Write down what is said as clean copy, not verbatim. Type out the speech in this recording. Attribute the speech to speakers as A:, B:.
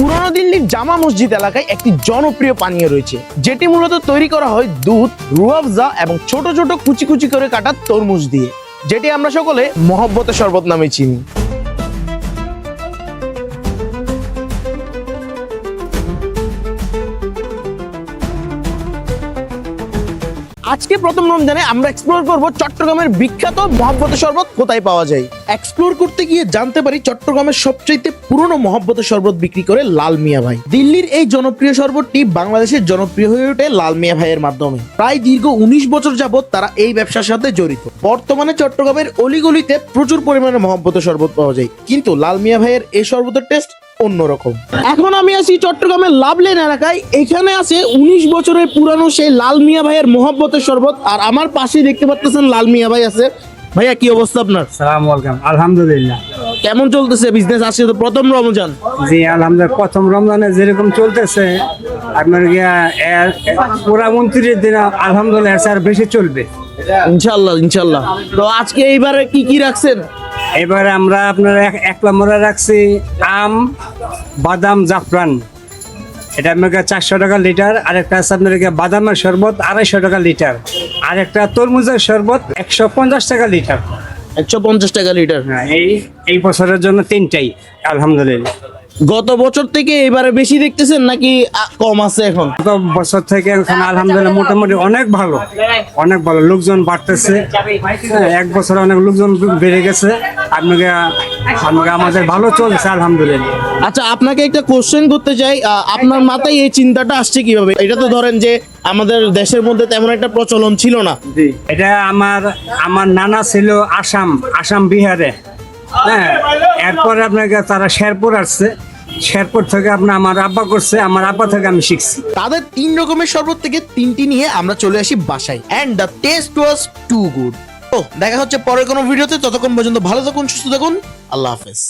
A: পুরনো দিল্লির জামা মসজিদ এলাকায় একটি জনপ্রিয় পানীয় রয়েছে, যেটি মূলত তৈরি করা হয় দুধ, রুয়াবজা এবং ছোট ছোট কুচি কুচি করে কাটা তরমুজ দিয়ে, যেটি আমরা সকলে মহব্বতের শরবত নামে চিনি। আজকে প্রথম রমজানে আমরা এক্সপ্লোর করব চট্টগ্রামের বিখ্যাত মহব্বতের শরবত কোথায় পাওয়া যায়। এক্সপ্লোর করতে গিয়ে জানতে পারি চট্টগ্রামের সবচেয়ে পুরনো মহব্বতের শরবত বিক্রি করে লাল মিয়া ভাই। দিল্লির এই জনপ্রিয় শরবতটি বাংলাদেশের জনপ্রিয় হয়ে ওঠে লাল মিয়া ভাইয়ের মাধ্যমে। প্রায় দীর্ঘ 19 বছর যাবত তারা এই ব্যবসার সাথে জড়িত। বর্তমানে চট্টগ্রামের অলিগলিতে প্রচুর পরিমাণে মহব্বতের শরবত পাওয়া যায়, কিন্তু লাল মিয়া ভাইয়ের এই শরবতের টেস্ট অন্যরকম। এখন আমি আছি চট্টগ্রামের লাভলেন এলাকায়। এখানে আছে 19 বছরের পুরানো সেই লাল মিয়া ভাইয়ের মহব্বতের শরবত, আর আমার পাশেই দেখতে পাচ্ছেন লাল মিয়া ভাই আছে। ভাইয়া, কি অবস্থা আপনার?
B: সালাম আলাইকুম। আলহামদুলিল্লাহ।
A: কেমন চলতেছে বিজনেস? আজকে তো প্রথম রমজান।
B: জি আলহামদুলিল্লাহ, প্রথম রমজানে যেরকম চলতেছে আপনার পুরা 29 দিন আলহামদুলিল্লাহ আর বেশি চলবে
A: ইনশাল্লাহ ইনশাল্লাহ। তো আজকে এইবারে কি কি রাখছেন?
B: এবারে আমরা আপনার এক নম্বরে রাখছি আম, বাদাম, জাফরান। এটা আপনার 400 টাকা লিটার। আরেকটা আছে আপনার বাদামের শরবত 250 টাকা লিটার। আরেকটা তরমুজের শরবত 150 টাকা লিটার।
A: 150 টাকা লিটার।
B: হ্যাঁ, এই বছরের জন্য 3টাই আলহামদুলিল্লাহ।
A: গত বছর থেকে এবারে বেশি দেখতেছেন নাকি কম আছে এখন?
B: গত বছর থেকে এখন আলহামদুলিল্লাহ মোটামুটি অনেক ভালো, অনেক ভালো। লোকজন বাড়তেছে। হ্যাঁ, এক বছরে অনেক লোকজন বেড়ে গেছে। আপনাকে আমাদের ভালো চলছে আলহামদুলিল্লাহ।
A: আচ্ছা, আপনাকে একটা কোশ্চেন করতে চাই। আপনার মাথায় এই চিন্তাটা আসছে কিভাবে? এটা তো ধরেন যে আমাদের দেশের মধ্যে তেমন একটা প্রচলন ছিল না।
B: এটা আমার নানা ছিল আসাম বিহারে। হ্যাঁ, এরপরে আপনাকে তারা শেরপুর আসছে। শেরপুর থেকে আমার আব্বা করছে, আমার আব্বা থেকে আমি শিখছি।
A: তাদের 3 রকমের শরবত থেকে 3টি নিয়ে আমরা চলে আসি বাসায়, and the taste was too good. তো দেখা হচ্ছে পরের কোনো ভিডিওতে। ততক্ষণ পর্যন্ত ভালো থাকুন, সুস্থ থাকুন। আল্লাহ হাফেজ।